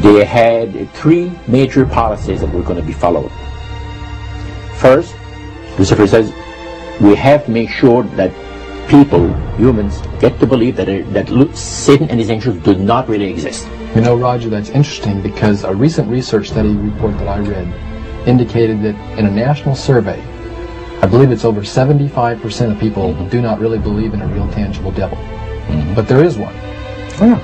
they had three major policies that were going to be followed. First, Lucifer says, we have to make sure that people, humans, get to believe that Satan and his angels do not really exist. You know, Roger, that's interesting because a recent research study report that I read indicated that in a national survey, I believe it's over 75% of people do not really believe in a real tangible devil. But there is one. Oh, yeah.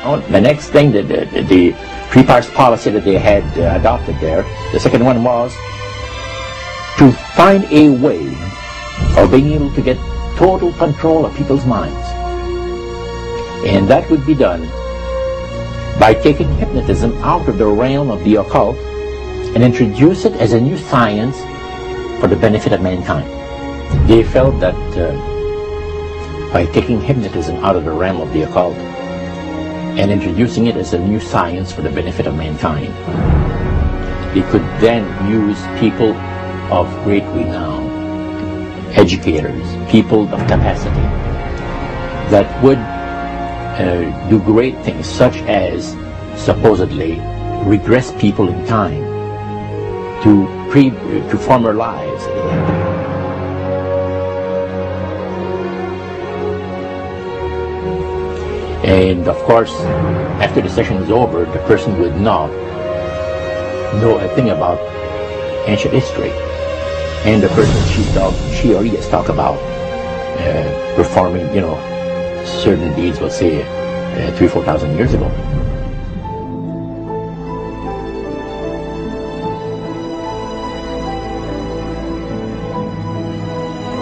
Oh, the next thing, the three-parts policy that they had adopted there, the second one was to find a way of being able to get total control of people's minds. And that would be done by taking hypnotism out of the realm of the occult and introduce it as a new science for the benefit of mankind. They felt that by taking hypnotism out of the realm of the occult and introducing it as a new science for the benefit of mankind, they could then use people of great renown, educators, people of capacity, that would do great things, such as supposedly regress people in time to former lives. And of course, after the session is over, the person would not know a thing about ancient history. And the person she or he has talked about performing, certain deeds, let's say 3,000 or 4,000 years ago.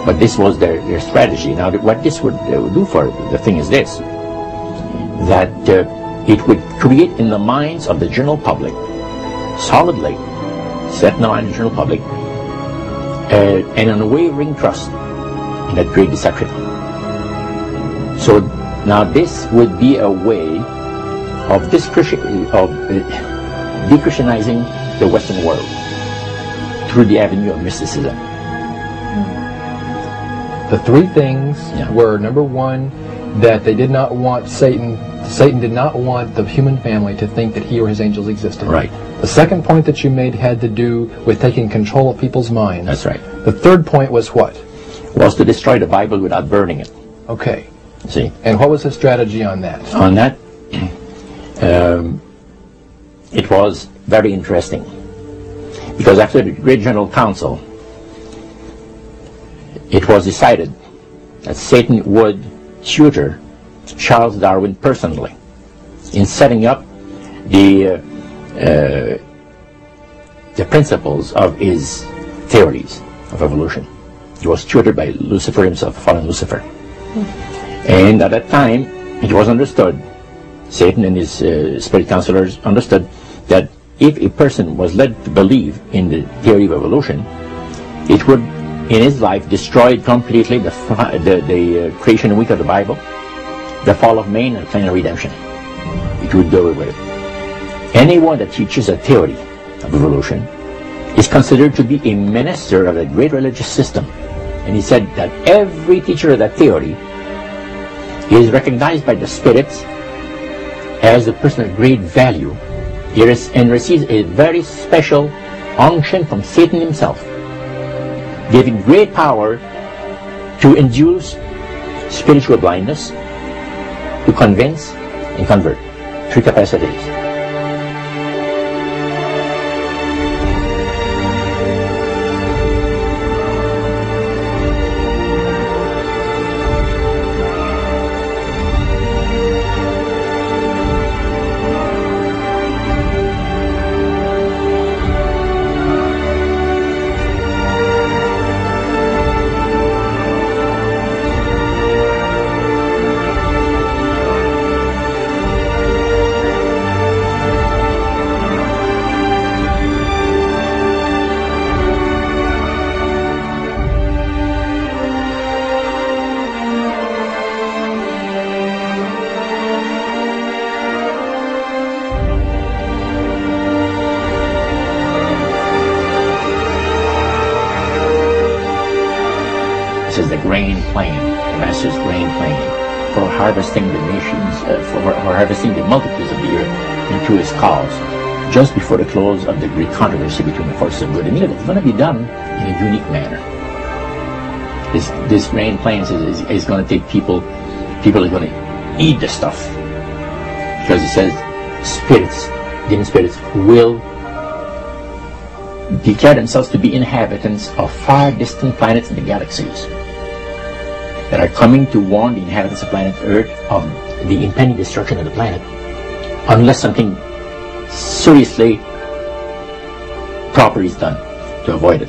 But this was their strategy. Now, what this would do for the thing is this, that it would create in the minds of the general public, solidly set in the mind of the general public, an unwavering trust in that great deception. So now this would be a way of de-Christianizing the Western world through the avenue of mysticism. The three things were, number one, that they did not want Satan did not want the human family to think that he or his angels existed. Right. The second point that you made had to do with taking control of people's minds. That's right. The third point was what? Was to destroy the Bible without burning it. Okay. See? And what was the strategy on that? On that, it was very interesting. Because after the Great General Council, it was decided that Satan would tutor Charles Darwin personally in setting up the principles of his theories of evolution. He was tutored by Lucifer himself, fallen Lucifer. And at that time, it was understood, Satan and his spirit counselors understood, that if a person was led to believe in the theory of evolution, it would, in his life, destroy completely the creation week of the Bible, the fall of man, and plan of redemption. It would do away with it. Anyone that teaches a theory of evolution is considered to be a minister of a great religious system. And he said that every teacher of that theory is recognized by the spirits as a person of great value and receives a very special unction from Satan himself, giving great power to induce spiritual blindness, to convince and convert. Three capacities. This is the grain plane, the master's grain plane. for harvesting the nations, for harvesting the multitudes of the earth into his cause, just before the close of the great controversy between the forces of good and evil. It's going to be done in a unique manner. This grand plan is going to take people are going to eat the stuff, because it says spirits, demon spirits, will declare themselves to be inhabitants of far distant planets in the galaxies that are coming to warn the inhabitants of planet Earth of the impending destruction of the planet, unless something seriously proper is done to avoid it.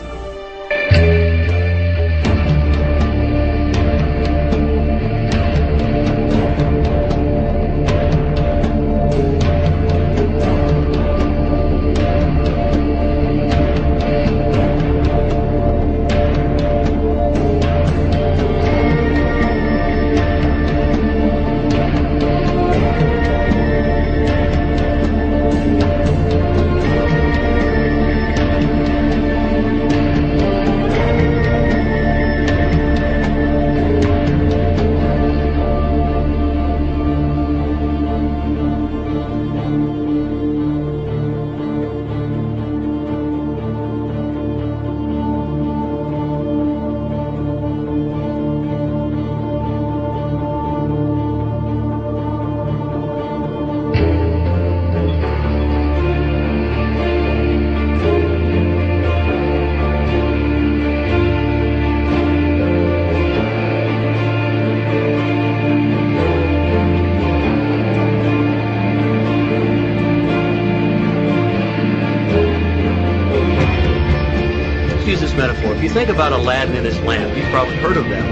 Metaphor. If you think about Aladdin and his lamp, you've probably heard of that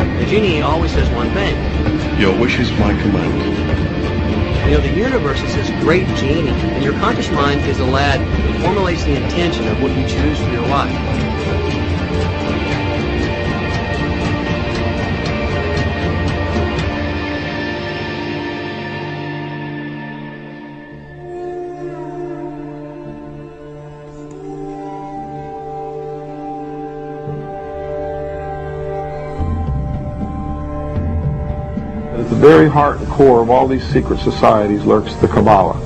one. The genie always says one thing. Your wish is my command. You know, the universe is this great genie, and your conscious mind is a lad who formulates the intention of what you choose for your life. At the very heart and core of all these secret societies lurks the Kabbalah.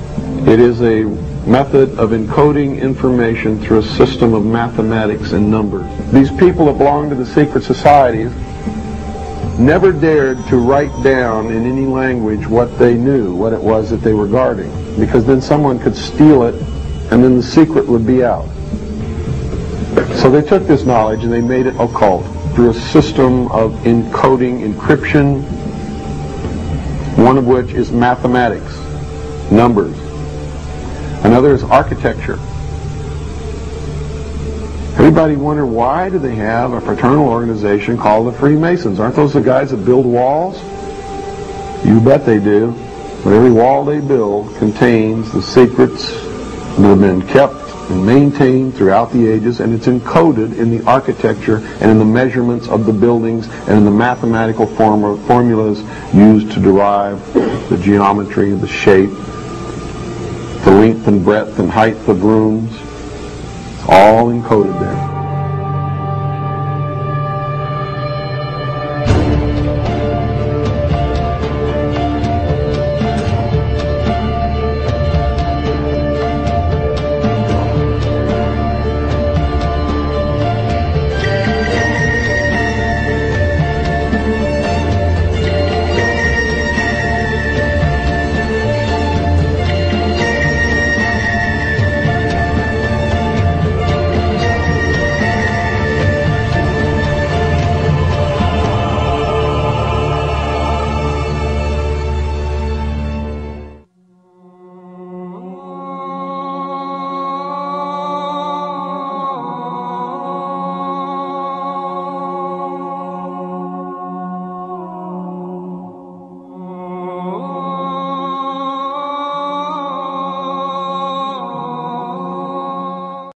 It is a method of encoding information through a system of mathematics and numbers. These people that belong to the secret societies never dared to write down in any language what they knew, what it was that they were guarding, because then someone could steal it and then the secret would be out. So they took this knowledge and they made it occult through a system of encoding, encryption, one of which is mathematics, numbers. Another is architecture. Everybody wonder, why do they have a fraternal organization called the Freemasons? Aren't those the guys that build walls? You bet they do. But every wall they build contains the secrets that have been kept and maintained throughout the ages, and it's encoded in the architecture and in the measurements of the buildings and in the mathematical formulas used to derive the geometry, the shape, the length and breadth and height of rooms. It's all encoded there.